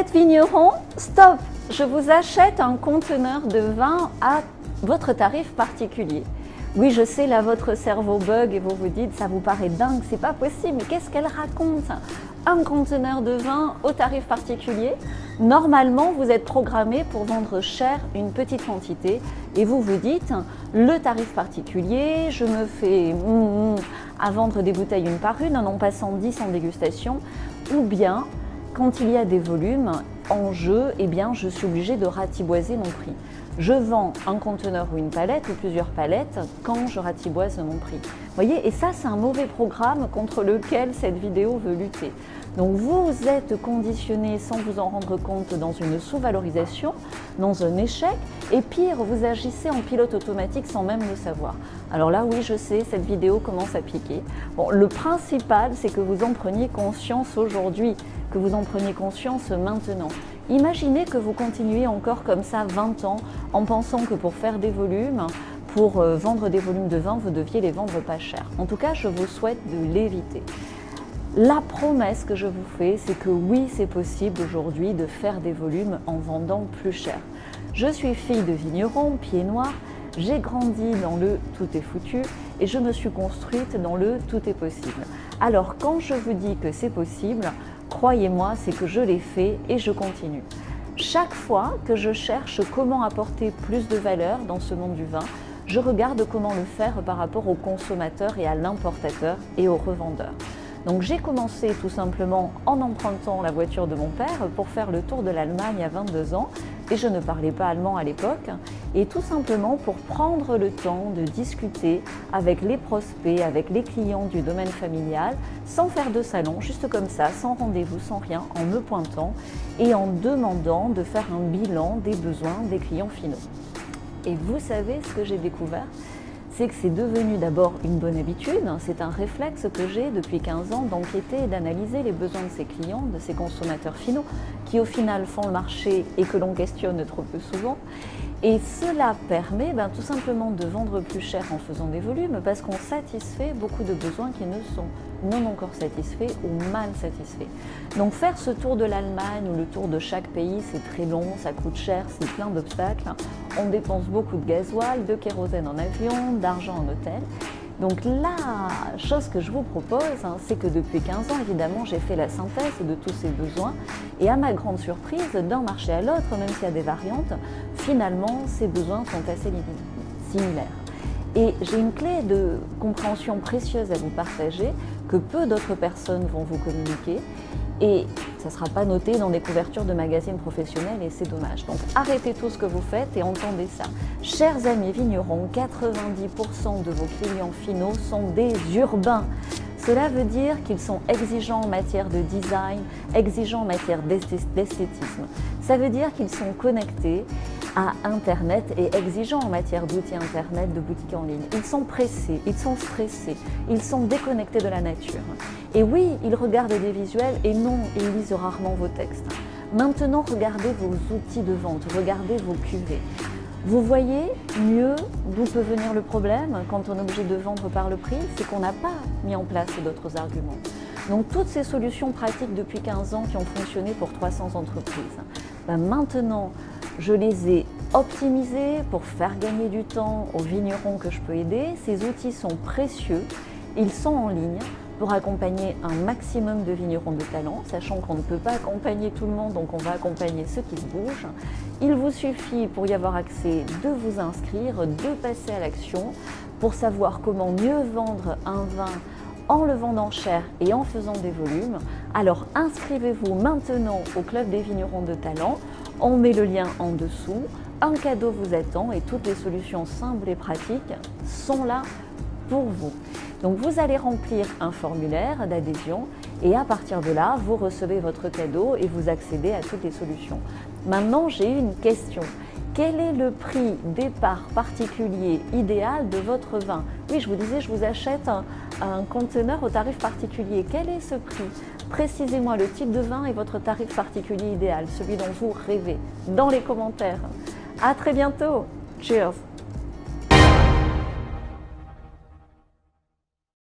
êtes vigneron, stop! Je vous achète un conteneur de vin à votre tarif particulier. Oui, je sais, là, votre cerveau bug et vous vous dites, ça vous paraît dingue, c'est pas possible, mais qu'est-ce qu'elle raconte? Un conteneur de vin au tarif particulier? Normalement, vous êtes programmé pour vendre cher une petite quantité et vous vous dites, le tarif particulier, je me fais à vendre des bouteilles une par une, en en passant 10 en dégustation, ou bien, quand il y a des volumes en jeu, eh bien, je suis obligée de ratiboiser mon prix. Je vends un conteneur ou une palette ou plusieurs palettes quand je ratiboise mon prix. Vous voyez, et ça, c'est un mauvais programme contre lequel cette vidéo veut lutter. Donc, vous êtes conditionné sans vous en rendre compte dans une sous-valorisation, dans un échec, et pire, vous agissez en pilote automatique sans même le savoir. Alors là, oui, je sais, cette vidéo commence à piquer. Bon, le principal, c'est que vous en preniez conscience aujourd'hui, que vous en preniez conscience maintenant. Imaginez que vous continuez encore comme ça 20 ans en pensant que pour faire des volumes, pour vendre des volumes de vin, vous deviez les vendre pas cher. En tout cas, je vous souhaite de l'éviter. La promesse que je vous fais, c'est que oui, c'est possible aujourd'hui de faire des volumes en vendant plus cher. Je suis fille de vigneron, pied noir, j'ai grandi dans le « tout est foutu » et je me suis construite dans le « tout est possible ». Alors, quand je vous dis que c'est possible, croyez-moi, c'est que je l'ai fait et je continue. Chaque fois que je cherche comment apporter plus de valeur dans ce monde du vin, je regarde comment le faire par rapport aux consommateurs et à l'importateur et aux revendeurs. Donc j'ai commencé tout simplement en empruntant la voiture de mon père pour faire le tour de l'Allemagne à 22 ans et je ne parlais pas allemand à l'époque et tout simplement pour prendre le temps de discuter avec les prospects, avec les clients du domaine familial sans faire de salon, juste comme ça, sans rendez-vous, sans rien, en me pointant et en demandant de faire un bilan des besoins des clients finaux. Et vous savez ce que j'ai découvert ? C'est que c'est devenu d'abord une bonne habitude, c'est un réflexe que j'ai depuis 15 ans d'enquêter et d'analyser les besoins de ces clients, de ces consommateurs finaux, qui au final font le marché et que l'on questionne trop peu souvent. Et cela permet tout simplement de vendre plus cher en faisant des volumes parce qu'on satisfait beaucoup de besoins qui ne sont non encore satisfaits ou mal satisfaits. Donc faire ce tour de l'Allemagne ou le tour de chaque pays, c'est très long, ça coûte cher, c'est plein d'obstacles. On dépense beaucoup de gasoil, de kérosène en avion, d'argent en hôtel. Donc la chose que je vous propose, c'est que depuis 15 ans, évidemment, j'ai fait la synthèse de tous ces besoins et à ma grande surprise, d'un marché à l'autre, même s'il y a des variantes, finalement, ces besoins sont assez similaires. Et j'ai une clé de compréhension précieuse à vous partager que peu d'autres personnes vont vous communiquer et ça ne sera pas noté dans des couvertures de magazines professionnels et c'est dommage. Donc arrêtez tout ce que vous faites et entendez ça. Chers amis vignerons, 90% de vos clients finaux sont des urbains. Cela veut dire qu'ils sont exigeants en matière de design, exigeants en matière d'esthétisme. Ça veut dire qu'ils sont connectés à Internet et exigeants en matière d'outils Internet, de boutiques en ligne. Ils sont pressés, ils sont stressés, ils sont déconnectés de la nature. Et oui, ils regardent des visuels et non, ils lisent rarement vos textes. Maintenant, regardez vos outils de vente, regardez vos cuvées. Vous voyez mieux d'où peut venir le problème quand on est obligé de vendre par le prix, c'est qu'on n'a pas mis en place d'autres arguments. Donc toutes ces solutions pratiques depuis 15 ans qui ont fonctionné pour 300 entreprises, maintenant je les ai optimisées pour faire gagner du temps aux vignerons que je peux aider. Ces outils sont précieux, ils sont en ligne pour accompagner un maximum de vignerons de talent, sachant qu'on ne peut pas accompagner tout le monde, donc on va accompagner ceux qui se bougent. Il vous suffit, pour y avoir accès, de vous inscrire, de passer à l'action pour savoir comment mieux vendre un vin en le vendant cher et en faisant des volumes. Alors inscrivez-vous maintenant au Club des vignerons de talent, on met le lien en dessous, un cadeau vous attend et toutes les solutions simples et pratiques sont là pour vous. Donc vous allez remplir un formulaire d'adhésion et à partir de là, vous recevez votre cadeau et vous accédez à toutes les solutions. Maintenant, j'ai une question. Quel est le prix départ particulier idéal de votre vin? Oui, je vous disais, je vous achète un conteneur au tarif particulier. Quel est ce prix? Précisez-moi le type de vin et votre tarif particulier idéal, celui dont vous rêvez, dans les commentaires. À très bientôt. Cheers!